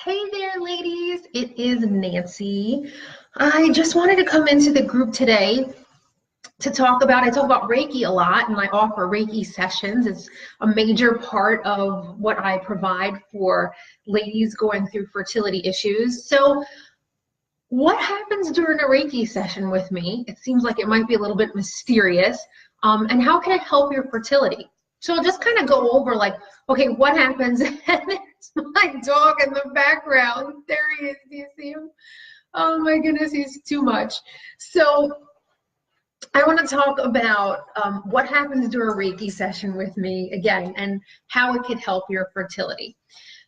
Hey there, ladies. It is Nancy. I just wanted to come into the group today to talk about, I talk about Reiki a lot, and I offer Reiki sessions. It's a major part of what I provide for ladies going through fertility issues. So what happens during a Reiki session with me? It seems like it might be a little bit mysterious. And how can it help your fertility? So I'll just kind of go over like, okay, what happens? And it's my dog in the background. There he is. Do you see him? Oh my goodness, he's too much. So I want to talk about what happens during a Reiki session with me again and how it can help your fertility.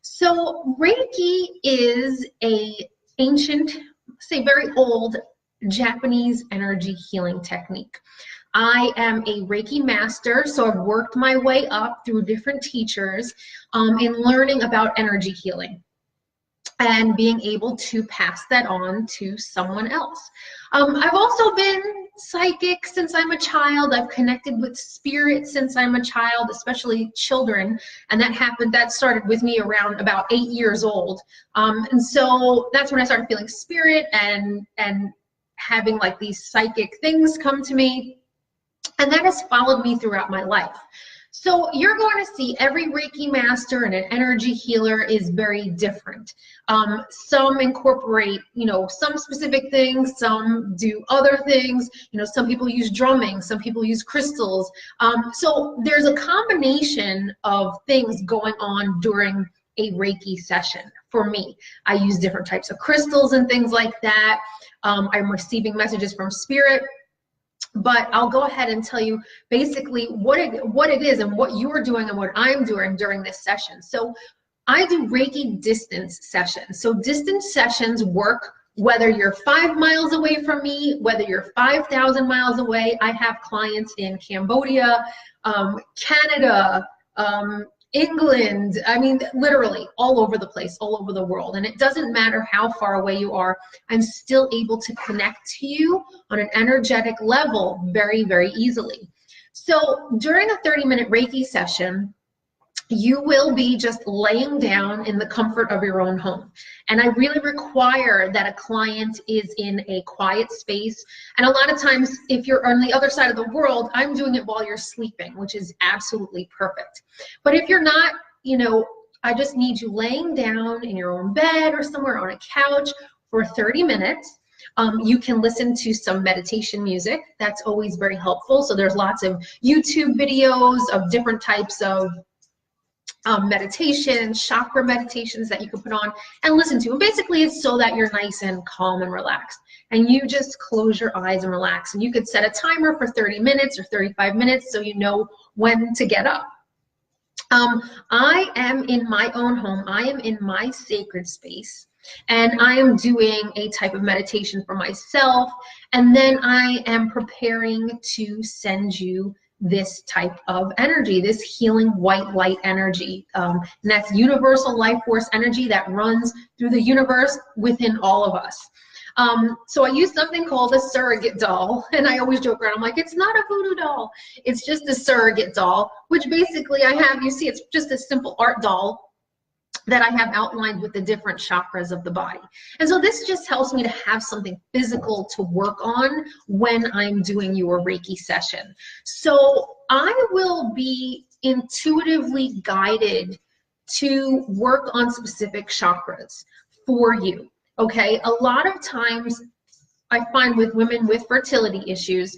So Reiki is a ancient, say very old Japanese energy healing technique. I am a Reiki master, so I've worked my way up through different teachers in learning about energy healing and being able to pass that on to someone else. I've also been psychic since I'm a child. I've connected with spirit since I'm a child, especially children, and that started with me around about 8 years old. And so that's when I started feeling spirit and having like these psychic things come to me. And that has followed me throughout my life. So you're going to see every Reiki master and an energy healer is very different. Some incorporate, some specific things, some do other things. Some people use drumming, some people use crystals. So there's a combination of things going on during a Reiki session. For me, I use different types of crystals and things like that. I'm receiving messages from spirit. But I'll go ahead and tell you basically what it is and what you're doing and what I'm doing during this session. So I do Reiki distance sessions. So distance sessions work whether you're 5 miles away from me, whether you're 5,000 miles away. I have clients in Cambodia, Canada, England, I mean, literally all over the place, all over the world. And it doesn't matter how far away you are, I'm still able to connect to you on an energetic level very, very easily. So during a 30-minute Reiki session, you will be just laying down in the comfort of your own home. And I really require that a client is in a quiet space. And a lot of times, if you're on the other side of the world, I'm doing it while you're sleeping, which is absolutely perfect. But if you're not, I just need you laying down in your own bed or somewhere on a couch for 30 minutes. You can listen to some meditation music. That's always very helpful. So there's lots of YouTube videos of different types of meditation, chakra meditations that you can put on and listen to. And basically it's so that you're nice and calm and relaxed. And you just close your eyes and relax. And you could set a timer for 30 minutes or 35 minutes so you know when to get up. I am in my own home. I am in my sacred space. And I am doing a type of meditation for myself. And then I am preparing to send you this type of energy, this healing white light energy. And that's universal life force energy that runs through the universe within all of us. So I use something called a surrogate doll, and I always joke around, I'm like, it's not a voodoo doll, it's just a surrogate doll, which basically I have, you see, it's just a simple art doll that I have outlined with the different chakras of the body. And so this just helps me to have something physical to work on when I'm doing your Reiki session. So I will be intuitively guided to work on specific chakras for you, okay? A lot of times I find with women with fertility issues,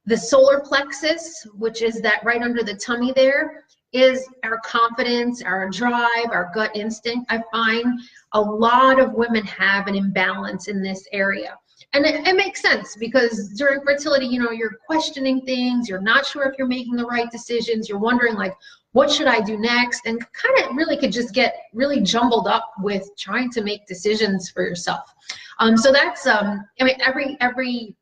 the solar plexus, which is that right under the tummy there, is our confidence, our drive, our gut instinct. I find a lot of women have an imbalance in this area. And it makes sense because during fertility, you're questioning things, you're not sure if you're making the right decisions, you're wondering like, what should I do next? And kind of really could just get really jumbled up with trying to make decisions for yourself. So that's, I mean, every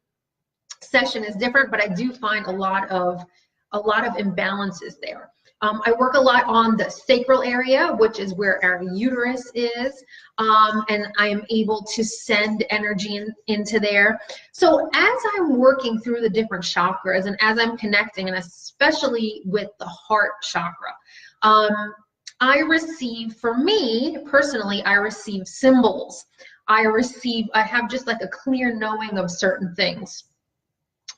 session is different, but I do find a lot of imbalances there. I work a lot on the sacral area, which is where our uterus is, and I am able to send energy into there. So as I'm working through the different chakras and as I'm connecting, and especially with the heart chakra, for me personally, I receive symbols. I have just like a clear knowing of certain things.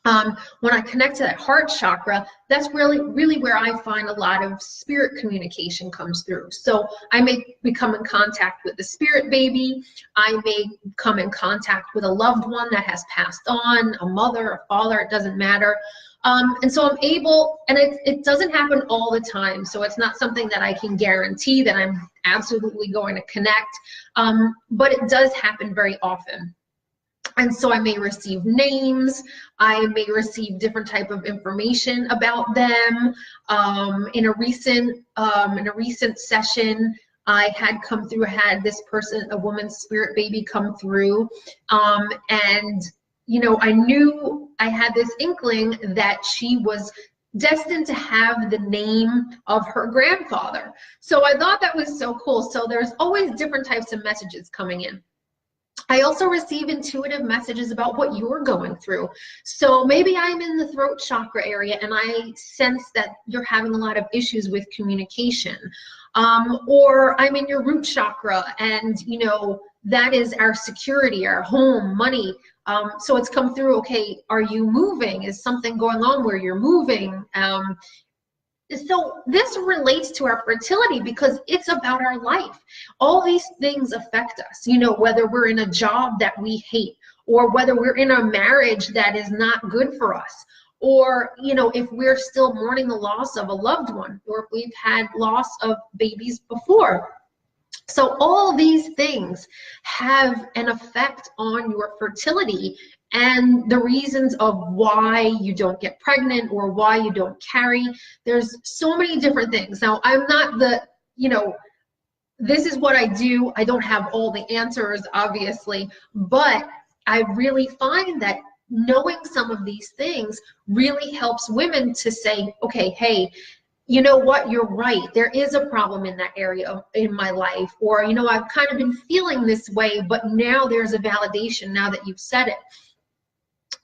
When I connect to that heart chakra, that's really where I find a lot of spirit communication comes through. So I may become in contact with the spirit baby. I may come in contact with a loved one that has passed on, a mother, a father, it doesn't matter. And so I'm able, and it doesn't happen all the time, so it's not something that I can guarantee that I'm absolutely going to connect, but it does happen very often. And so I may receive names, I may receive different type of information about them. In a recent session, I had come through, had this person, a woman's spirit baby, come through, and you know, I knew, I had this inkling that she was destined to have the name of her grandfather. So I thought that was so cool. So there's always different types of messages coming in. I also receive intuitive messages about what you're going through. So maybe I'm in the throat chakra area and I sense that you're having a lot of issues with communication. Or I'm in your root chakra, and you know, that is our security, our home, money. So it's come through, okay, are you moving? Is something going on where you're moving? So this relates to our fertility because it's about our life. All these things affect us, you know, whether we're in a job that we hate, or whether we're in a marriage that is not good for us, or, you know, if we're still mourning the loss of a loved one, or if we've had loss of babies before. So all these things have an effect on your fertility and the reasons of why you don't get pregnant or why you don't carry. There's so many different things. Now, I'm not the, you know, this is what I do. I don't have all the answers, obviously, but I really find that knowing some of these things really helps women to say, okay, hey, you know what, you're right, there is a problem in that area in my life, or, you know, I've kind of been feeling this way, but now there's a validation now that you've said it.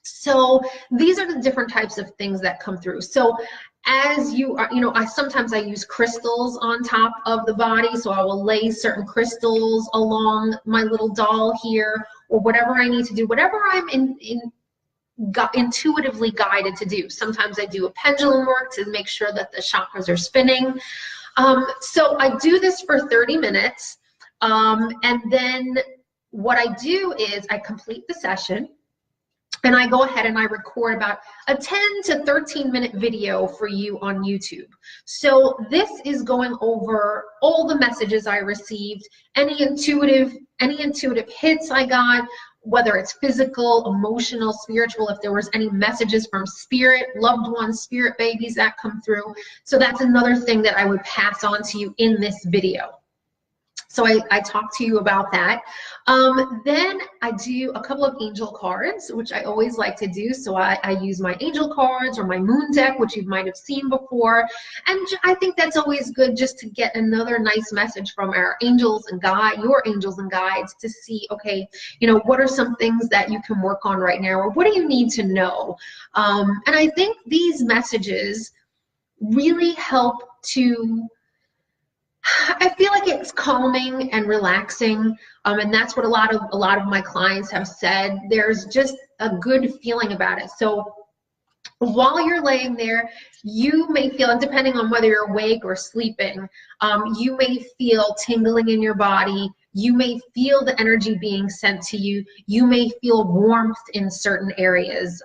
So these are the different types of things that come through. So as you are, you know, sometimes I use crystals on top of the body, so I will lay certain crystals along my little doll here, or whatever I need to do, whatever I'm intuitively guided to do. Sometimes I do a pendulum work to make sure that the chakras are spinning. So I do this for 30 minutes. And then what I do is I complete the session and I go ahead and I record about a 10 to 13 minute video for you on YouTube. So this is going over all the messages I received, any intuitive hits I got, whether it's physical, emotional, spiritual, if there was any messages from spirit, loved ones, spirit babies that come through. So that's another thing that I would pass on to you in this video. So I talk to you about that. Then I do a couple of angel cards, which I always like to do. So I use my angel cards or my moon deck, which you might have seen before. And I think that's always good, just to get another nice message from our angels and your angels and guides, to see, okay, you know, what are some things that you can work on right now, or what do you need to know? And I think these messages really help to, I feel like it's calming and relaxing, and that's what a lot of my clients have said. There's just a good feeling about it. So while you're laying there, you may feel, and depending on whether you're awake or sleeping, you may feel tingling in your body. You may feel the energy being sent to you. You may feel warmth in certain areas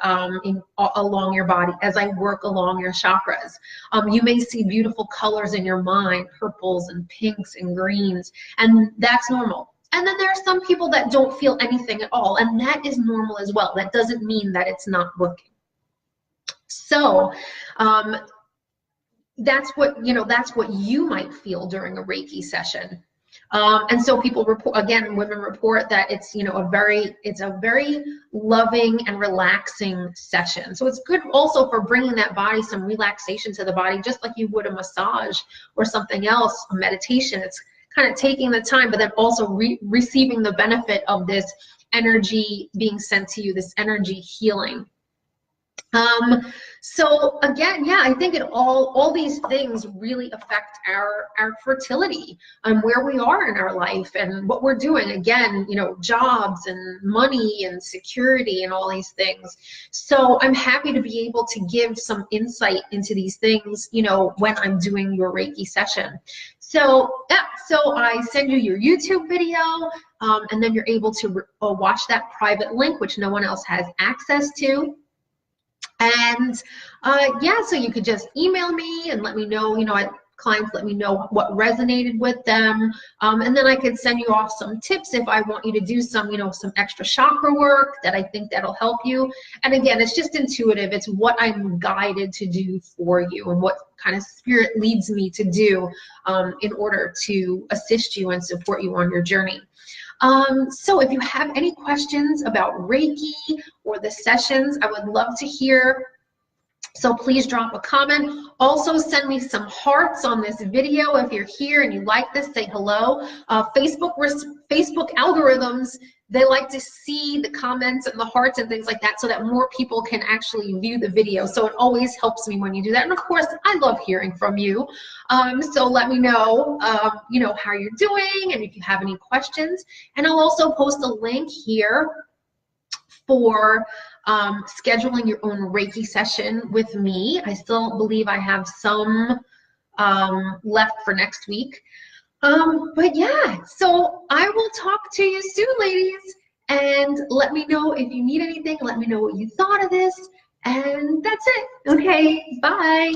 along your body as I work along your chakras. You may see beautiful colors in your mind, purples and pinks and greens, and that's normal. And then there are some people that don't feel anything at all, and that is normal as well. That doesn't mean that it's not working. So that's what you might feel during a Reiki session. And so people report, again, women report that it's, you know, a very loving and relaxing session. So it's good also for bringing that body some relaxation to the body, just like you would a massage or something else, a meditation. It's kind of taking the time, but then also receiving the benefit of this energy being sent to you, this energy healing. So again, yeah, I think all these things really affect our fertility, where we are in our life and what we're doing. Again, you know, jobs and money and security and all these things. So I'm happy to be able to give some insight into these things, you know, when I'm doing your Reiki session. So yeah, so I send you your YouTube video, and then you're able to watch that private link, which no one else has access to. And yeah, so you could just email me and let me know, you know, clients let me know what resonated with them. And then I could send you off some tips if I want you to do some, you know, some extra chakra work that I think that'll help you. And again, it's just intuitive. It's what I'm guided to do for you and what kind of spirit leads me to do in order to assist you and support you on your journey. So if you have any questions about Reiki or the sessions, I would love to hear. So please drop a comment. Also send me some hearts on this video. If you're here and you like this, say hello. Facebook algorithms, they like to see the comments and the hearts and things like that so that more people can actually view the video. So it always helps me when you do that. And of course, I love hearing from you. So let me know, you know, how you're doing and if you have any questions. And I'll also post a link here for scheduling your own Reiki session with me. I still believe I have some left for next week. But yeah, so I will talk to you soon, ladies. And let me know if you need anything. Let me know what you thought of this. And that's it. Okay, bye.